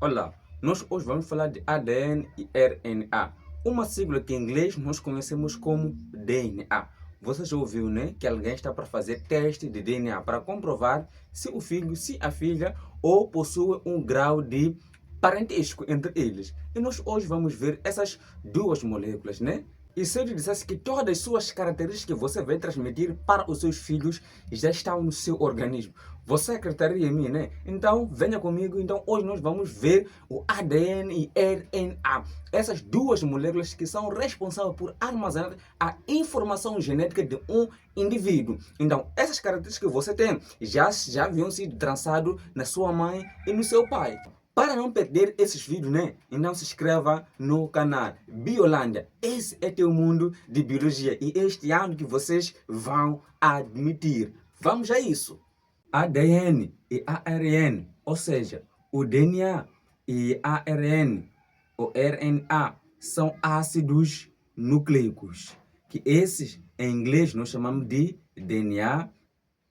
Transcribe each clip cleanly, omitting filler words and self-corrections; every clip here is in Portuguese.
Olá, nós hoje vamos falar de ADN e RNA, uma sigla que em inglês nós conhecemos como DNA. Você já ouviu, né, que alguém está para fazer teste de DNA para comprovar se o filho, se a filha ou possui um grau de parentesco entre eles. E nós hoje vamos ver essas duas moléculas, né? E se eu lhe dissesse que todas as suas características que você vai transmitir para os seus filhos já estão no seu organismo, você acreditaria em mim, né? Então, venha comigo. Então, hoje nós vamos ver o ADN e RNA. Essas duas moléculas que são responsáveis por armazenar a informação genética de um indivíduo. Então, essas características que você tem já haviam sido traçadas na sua mãe e no seu pai. Para não perder esses vídeos, né? Então se inscreva no canal Biolândia. Esse é teu mundo de biologia e este ano que vocês vão admitir. Vamos a isso. ADN e ARN, ou seja, o DNA e ARN, o RNA, são ácidos nucleicos, que esses em inglês nós chamamos de DNA,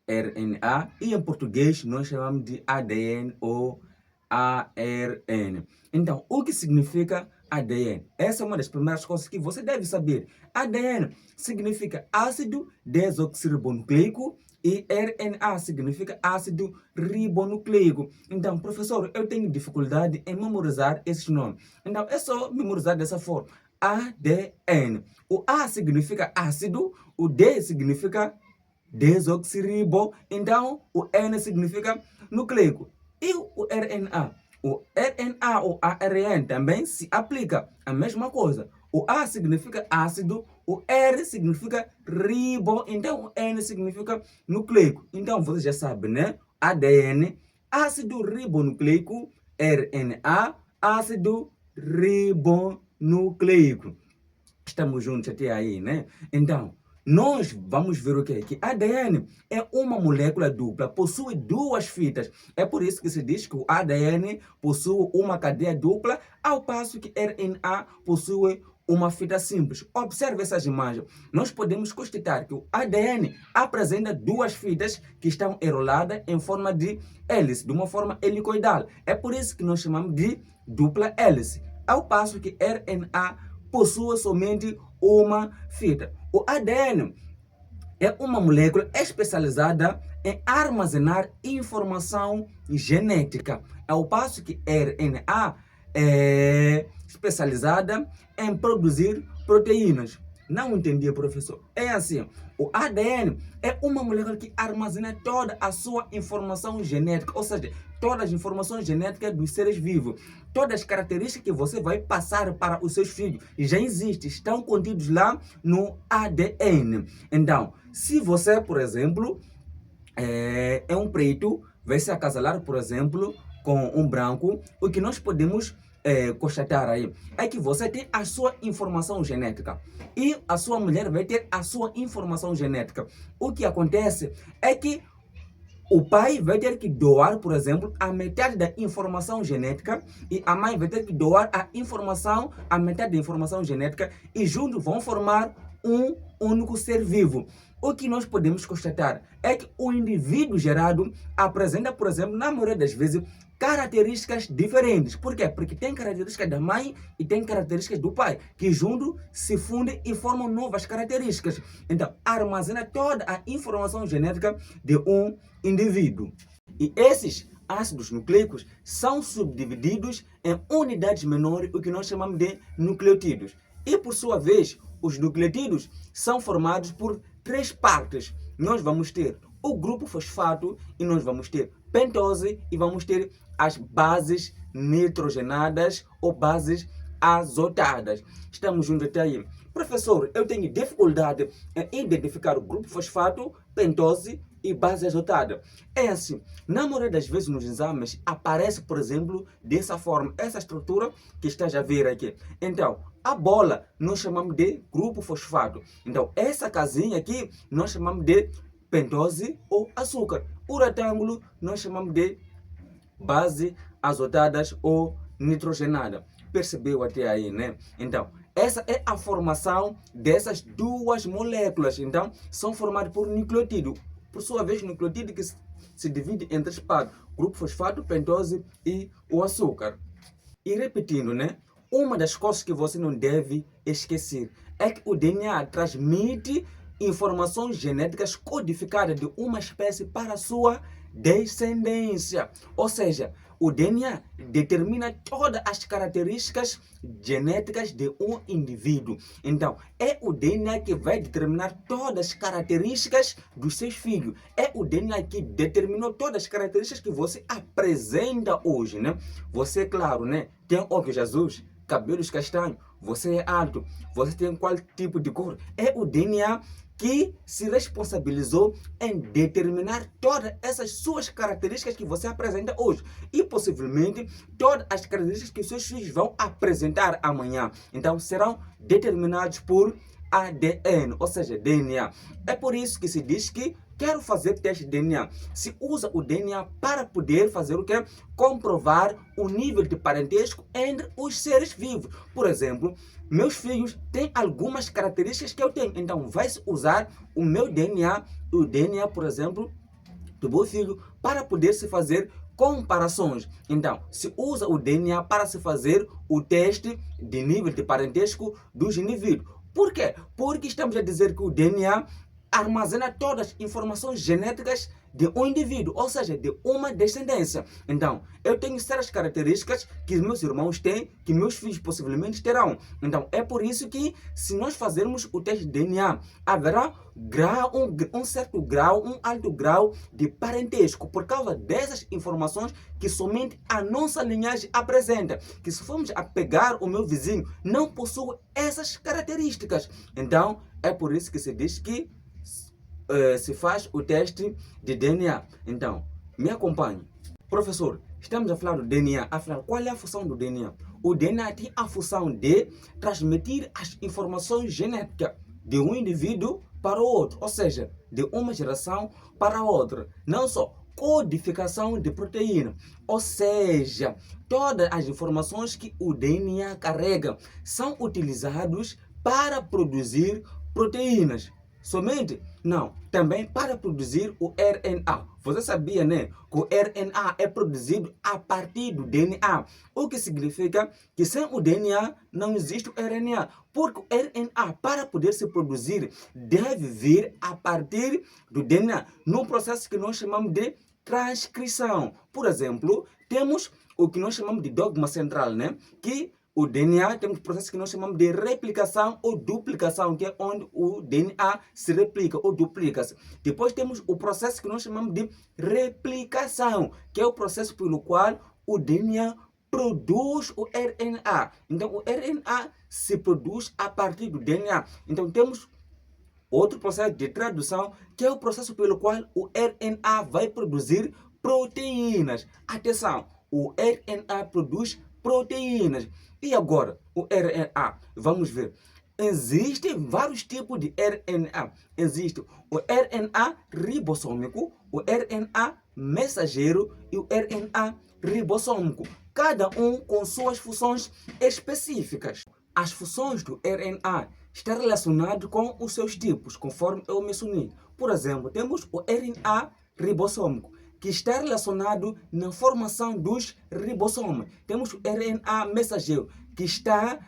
RNA e em português nós chamamos de ADN ou ARN. Então, o que significa ADN? Essa é uma das primeiras coisas que você deve saber. ADN significa ácido desoxirribonucleico e RNA significa ácido ribonucleico. Então, professor, eu tenho dificuldade em memorizar esses nomes. Então, é só memorizar dessa forma. ADN. O A significa ácido, o D significa desoxirribo, então o N significa nucleico. E o RNA? O RNA ou ARN também se aplica a mesma coisa. O A significa ácido, o R significa ribo, então o N significa nucleico. Então você já sabe, né? ADN, ácido ribonucleico, RNA, ácido ribonucleico. Estamos juntos até aí, né? Então, nós vamos ver o quê? Que ADN é uma molécula dupla, possui duas fitas. É por isso que se diz que o ADN possui uma cadeia dupla, ao passo que RNA possui uma fita simples. Observe essas imagens. Nós podemos constatar que o ADN apresenta duas fitas que estão enroladas em forma de hélice, de uma forma helicoidal. É por isso que nós chamamos de dupla hélice. Ao passo que RNA possui somente uma fita. O ADN é uma molécula especializada em armazenar informação genética, ao passo que RNA é especializada em produzir proteínas. Não entendi, professor. É assim, o ADN é uma molécula que armazena toda a sua informação genética, ou seja, todas as informações genéticas dos seres vivos. Todas as características que você vai passar para os seus filhos já existem, estão contidos lá no ADN. Então, se você, por exemplo, é um preto, vai se acasalar, por exemplo, com um branco, o que nós podemos constatar aí é que você tem a sua informação genética e a sua mulher vai ter a sua informação genética. O que acontece é que o pai vai ter que doar, por exemplo, a metade da informação genética e a mãe vai ter que doar a metade da informação genética e juntos vão formar um único ser vivo. O que nós podemos constatar é que o indivíduo gerado apresenta, por exemplo, na maioria das vezes, características diferentes. Por quê? Porque tem características da mãe e tem características do pai, que juntos se fundem e formam novas características. Então, armazena toda a informação genética de um indivíduo. E esses ácidos nucleicos são subdivididos em unidades menores, o que nós chamamos de nucleotídeos. E, por sua vez, os nucleotídeos são formados por três partes. Nós vamos ter o grupo fosfato e nós vamos ter pentose e vamos ter as bases nitrogenadas ou bases azotadas. Estamos juntos até aí. Professor, eu tenho dificuldade em identificar o grupo fosfato, pentose e base azotada. É assim, na maioria das vezes nos exames aparece, por exemplo, dessa forma, essa estrutura que está a ver aqui. Então, a bola nós chamamos de grupo fosfato. Então, essa casinha aqui nós chamamos de pentose ou açúcar. O retângulo nós chamamos de base azotadas ou nitrogenada. Percebeu até aí, né? Então, essa é a formação dessas duas moléculas. Então, são formadas por nucleotídeo. Por sua vez, nucleotídeo que se divide em três partes: grupo fosfato, pentose e o açúcar. E repetindo, né? Uma das coisas que você não deve esquecer é que o DNA transmite informações genéticas codificadas de uma espécie para a sua descendência. Ou seja, o DNA determina todas as características genéticas de um indivíduo. Então, é o DNA que vai determinar todas as características dos seus filhos. É o DNA que determinou todas as características que você apresenta hoje, né? Você, claro, né? Tem olhos azuis, cabelos castanhos, você é alto, você tem qual tipo de cor. É o DNA que se responsabilizou em determinar todas essas suas características que você apresenta hoje. E possivelmente todas as características que os seus filhos vão apresentar amanhã. Então serão determinados por ADN, ou seja, DNA. É por isso que se diz que quero fazer teste de DNA. Se usa o DNA para poder fazer o quê? Comprovar o nível de parentesco entre os seres vivos. Por exemplo, meus filhos têm algumas características que eu tenho. Então, vai-se usar o meu DNA, o DNA, por exemplo, do meu filho, para poder se fazer comparações. Então, se usa o DNA para se fazer o teste de nível de parentesco dos indivíduos. Por quê? Porque estamos a dizer que o DNA armazena todas as informações genéticas de um indivíduo, ou seja, de uma descendência. Então, eu tenho certas características que meus irmãos têm, que meus filhos possivelmente terão. Então, é por isso que, se nós fazermos o teste de DNA, haverá um certo grau, um alto grau de parentesco, por causa dessas informações que somente a nossa linhagem apresenta. Que se formos a pegar o meu vizinho, não possui essas características. Então, é por isso que se diz que se faz o teste de DNA. Então, me acompanhe. Professor, estamos a falar do DNA. Afinal, qual é a função do DNA? O DNA tem a função de transmitir as informações genéticas de um indivíduo para o outro, ou seja, de uma geração para outra. Não só codificação de proteína, ou seja, todas as informações que o DNA carrega são utilizadas para produzir proteínas. Somente? Não, também para produzir o RNA. Você sabia, né, que o RNA é produzido a partir do DNA, o que significa que sem o DNA não existe o RNA, porque o RNA, para poder se produzir, deve vir a partir do DNA, num processo que nós chamamos de transcrição. Por exemplo, temos o que nós chamamos de dogma central, né, que o DNA tem um processo que nós chamamos de replicação ou duplicação, que é onde o DNA se replica ou duplica-se. Depois temos o processo que nós chamamos de replicação, que é o processo pelo qual o DNA produz o RNA. Então, o RNA se produz a partir do DNA. Então, temos outro processo de tradução, que é o processo pelo qual o RNA vai produzir proteínas. Atenção, o RNA produz proteínas. E agora, o RNA? Vamos ver. Existem vários tipos de RNA. Existe o RNA ribossômico, o RNA mensageiro e o RNA ribossômico. Cada um com suas funções específicas. As funções do RNA estão relacionadas com os seus tipos, conforme eu mencionei. Por exemplo, temos o RNA ribossômico, que está relacionado na formação dos ribossomos. Temos o RNA mensageiro, que está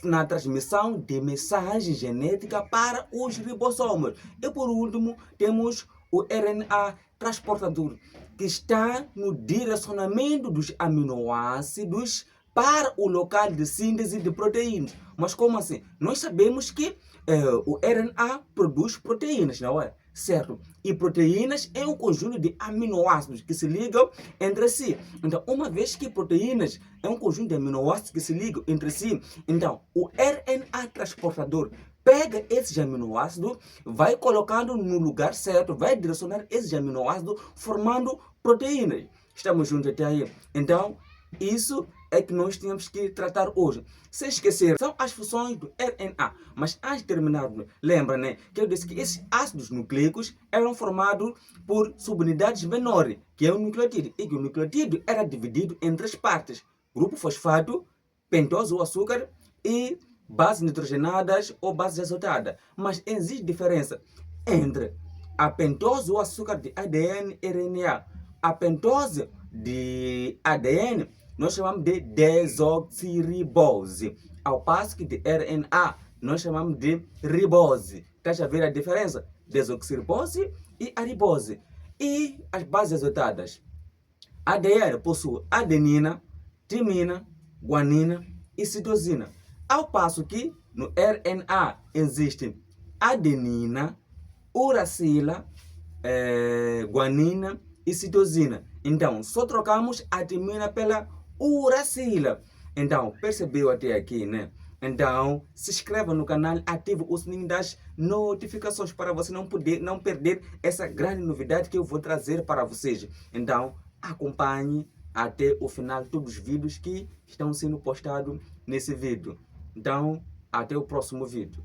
na transmissão de mensagem genética para os ribossomos. E por último, temos o RNA transportador, que está no direcionamento dos aminoácidos para o local de síntese de proteínas. Mas como assim? Nós sabemos que o RNA produz proteínas, não é? Certo? E proteínas é um conjunto de aminoácidos que se ligam entre si. Então, uma vez que proteínas é um conjunto de aminoácidos que se ligam entre si, então o RNA transportador pega esses aminoácidos, vai colocando no lugar certo, vai direcionar esses aminoácidos, formando proteínas. Estamos juntos até aí? Então, isso é que nós temos que tratar hoje. Se esquecer, são as funções do RNA. Mas antes de terminar, lembra, né, que eu disse que esses ácidos nucleicos eram formados por subunidades menores, que é o nucleotídeo. E que o nucleotídeo era dividido em três partes: grupo fosfato, pentose ou açúcar e bases nitrogenadas ou bases azotadas. Mas existe diferença entre a pentose ou açúcar de ADN e RNA. A pentose de ADN nós chamamos de desoxirribose. Ao passo que de RNA, nós chamamos de ribose. Estás a ver a diferença? Desoxirribose e a ribose. E as bases azotadas? ADN possui adenina, timina, guanina e citosina. Ao passo que no RNA existe adenina, uracila, guanina e citosina. Então, só trocamos a timina pela uracila. Então, percebeu até aqui, né? Então, se inscreva no canal, ative o sininho das notificações para você não perder essa grande novidade que eu vou trazer para vocês. Então, acompanhe até o final todos os vídeos que estão sendo postados nesse vídeo. Então, até o próximo vídeo.